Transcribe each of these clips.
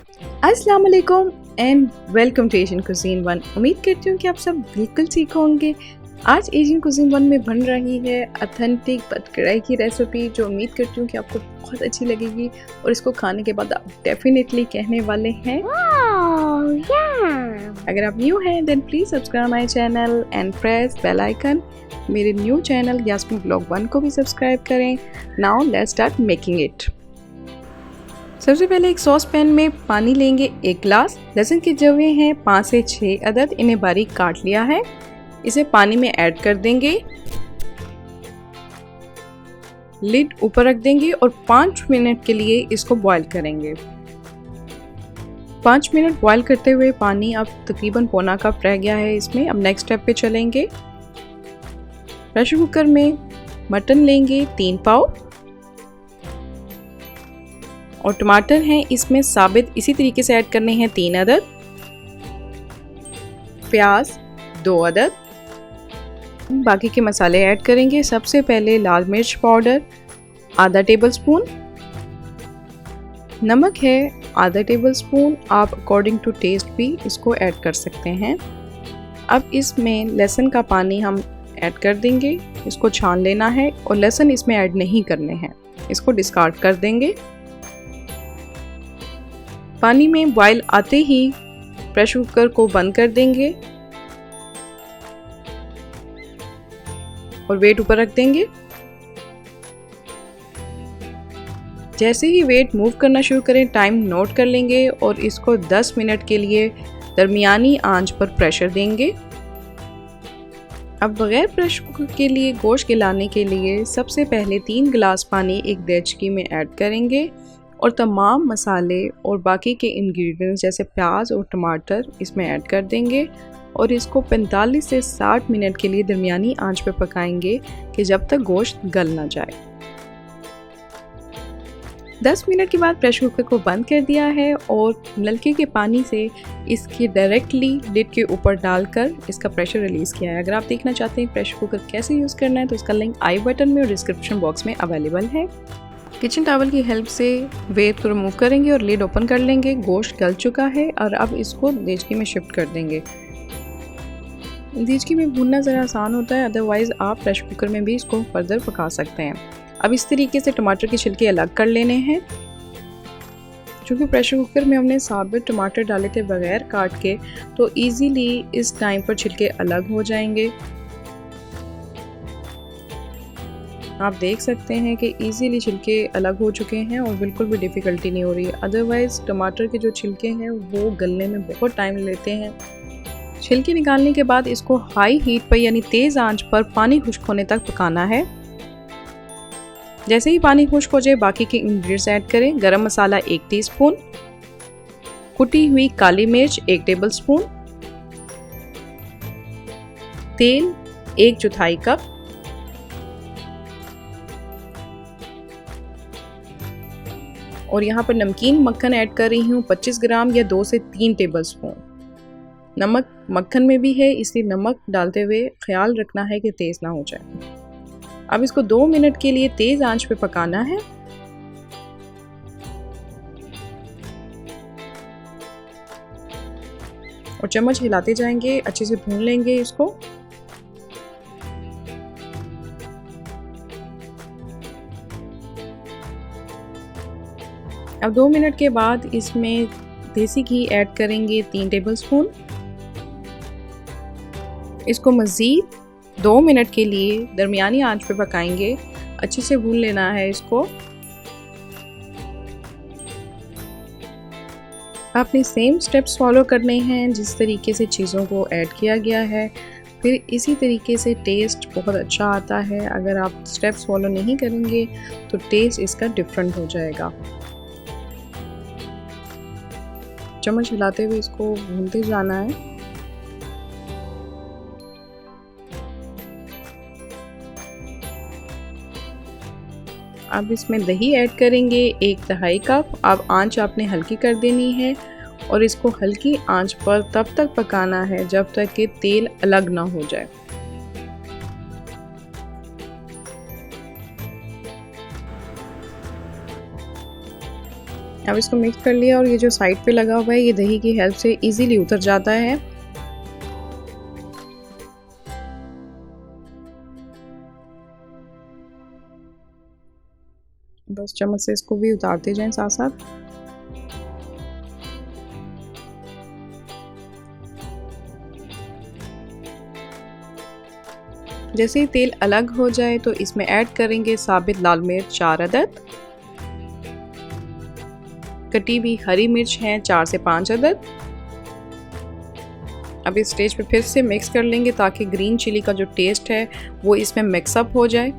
अस्सलाम वालेकुम and welcome to Asian cuisine one. उम्मीद करती हूँ कि आप सब बिल्कुल ठीक होंगे। आज एशियन कुजीन वन में बन रही है ऑथेंटिक बद कढ़ाई की रेसिपी, जो उम्मीद करती हूँ कि आपको बहुत अच्छी लगेगी और इसको खाने के बाद आप डेफिनेटली कहने वाले हैं वाओ yeah! अगर आप न्यू हैं then please subscribe my channel and press bell icon. मेरे न्यू चैनल यास्मीन ब्लॉग 1 को भी सब्सक्राइब करें। Now let's start making it. सबसे पहले एक सॉस पैन में पानी लेंगे 1 गिलास। लहसुन के जवे हैं 5 से 6 अदद, इन्हें बारीक काट लिया है। इसे पानी में ऐड कर देंगे, लिड ऊपर रख देंगे और 5 मिनट के लिए इसको बॉईल करेंगे। 5 मिनट बॉईल करते हुए पानी अब तकरीबन पौना कप रह गया है इसमें। अब नेक्स्ट स्टेप पे चलेंगे। प्रेशर कुकर में मटन लेंगे 3 पाव और टमाटर हैं इसमें साबित इसी तरीके से ऐड करने हैं 3 अदद। प्याज 2 अदद। बाकी के मसाले ऐड करेंगे। सबसे पहले लाल मिर्च पाउडर आधा टेबल स्पून, नमक है आधा टेबल स्पून, आप अकॉर्डिंग टू टेस्ट भी इसको ऐड कर सकते हैं। अब इसमें लहसुन का पानी हम ऐड कर देंगे, इसको छान लेना है और लहसुन इसमें ऐड नहीं करने हैं, इसको डिस्कार्ड कर देंगे। पानी में बॉईल आते ही प्रेशर कुकर को बंद कर देंगे और वेट ऊपर रख देंगे। जैसे ही वेट मूव करना शुरू करें टाइम नोट कर लेंगे और इसको 10 मिनट के लिए दरमियानी आंच पर प्रेशर देंगे। अब बगैर प्रेशर कुकर के लिए गोश्त गलाने के लिए सबसे पहले 3 गिलास पानी एक देचकी में ऐड करेंगे और तमाम मसाले और बाकी के इंग्रेडिएंट्स जैसे प्याज और टमाटर इसमें ऐड कर देंगे और इसको 45 से 60 मिनट के लिए दरमियानी आंच पर पकाएंगे कि जब तक गोश्त गल ना जाए। 10 मिनट के बाद प्रेशर कुकर को बंद कर दिया है और नलके के पानी से इसके डायरेक्टली लिड के ऊपर डालकर इसका प्रेशर रिलीज़ किया है। अगर आप देखना चाहते हैं प्रेशर कुकर कैसे यूज़ करना है तो इसका लिंक आई बटन में और डिस्क्रिप्शन बॉक्स में अवेलेबल है। किचन टॉवल की हेल्प से वेट को रिमूव करेंगे और लिड ओपन कर लेंगे। गोश्त गल चुका है और अब इसको देचकी में शिफ्ट कर देंगे। देचकी में भूनना ज़रा आसान होता है, अदरवाइज़ आप प्रेशर कुकर में भी इसको फर्दर पका सकते हैं। अब इस तरीके से टमाटर के छिलके अलग कर लेने हैं। चूँकि प्रेशर कुकर में हमने साबित टमाटर डाले थे बगैर काट के, तो ईज़िली इस टाइम पर छिलके अलग हो जाएंगे। आप देख सकते हैं कि इजीली छिलके अलग हो चुके हैं और बिल्कुल भी डिफ़िकल्टी नहीं हो रही है। अदरवाइज़ टमाटर के जो छिलके हैं वो गलने में बहुत टाइम लेते हैं। छिलके निकालने के बाद इसको हाई हीट पर यानी तेज़ आंच पर पानी खुश्क होने तक पकाना है। जैसे ही पानी खुश्क हो जाए बाकी के इंग्रेडिएंट्स ऐड करें। गरम मसाला 1 टीस्पून, कुटी हुई काली मिर्च 1 टेबल स्पून, तेल 1/4 कप, और यहाँ पर नमकीन मक्खन ऐड कर रही हूँ 25 ग्राम या 2 से 3 टेबल स्पून। नमक मक्खन में भी है, इसलिए नमक डालते हुए ख्याल रखना है कि तेज़ ना हो जाए। अब इसको 2 मिनट के लिए तेज़ आंच पे पकाना है। और चम्मच हिलाते जाएंगे, अच्छे से भून लेंगे इसको। अब 2 मिनट के बाद इसमें देसी घी ऐड करेंगे 3 टेबल स्पून। इसको मज़ीद 2 मिनट के लिए दरमियानी आंच पे पकाएंगे, अच्छे से भून लेना है इसको। आपने सेम स्टेप्स फॉलो करने हैं जिस तरीके से चीज़ों को ऐड किया गया है, फिर इसी तरीके से टेस्ट बहुत अच्छा आता है। अगर आप स्टेप्स फॉलो नहीं करेंगे तो टेस्ट इसका डिफरेंट हो जाएगा। चम्मच हिलाते हुए इसको भूनते जाना है। अब इसमें दही ऐड करेंगे 1/2 कप। अब आंच आपने हल्की कर देनी है और इसको हल्की आंच पर तब तक पकाना है जब तक कि तेल अलग ना हो जाए। अब इसको मिक्स कर लिया और ये जो साइड पे लगा हुआ है ये दही की हेल्प से इजीली उतर जाता है। बस चम्मच से इसको भी उतारते जाएं साथ साथ। जैसे ही तेल अलग हो जाए तो इसमें ऐड करेंगे साबित लाल मिर्च 4 अदद, कटी हुई हरी मिर्च हैं 4 से 5 अदद। अब इस स्टेज पे फिर से मिक्स कर लेंगे ताकि ग्रीन चिली का जो टेस्ट है वो इसमें मिक्सअप हो जाए।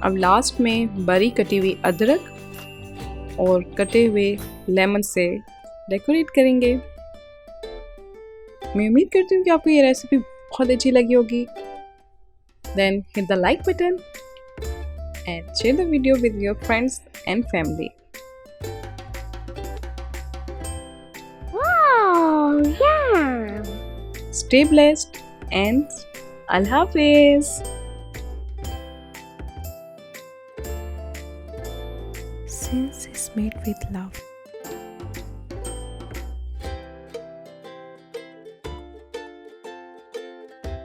अब लास्ट में बरी कटी हुई अदरक और कटे हुए लेमन से डेकोरेट करेंगे। मैं उम्मीद करती हूँ कि आपको ये रेसिपी बहुत अच्छी लगी होगी। Then hit the like button and share the video with your friends and family. Wow, yeah. Stay blessed and Allah Hafiz. Since it's made with love.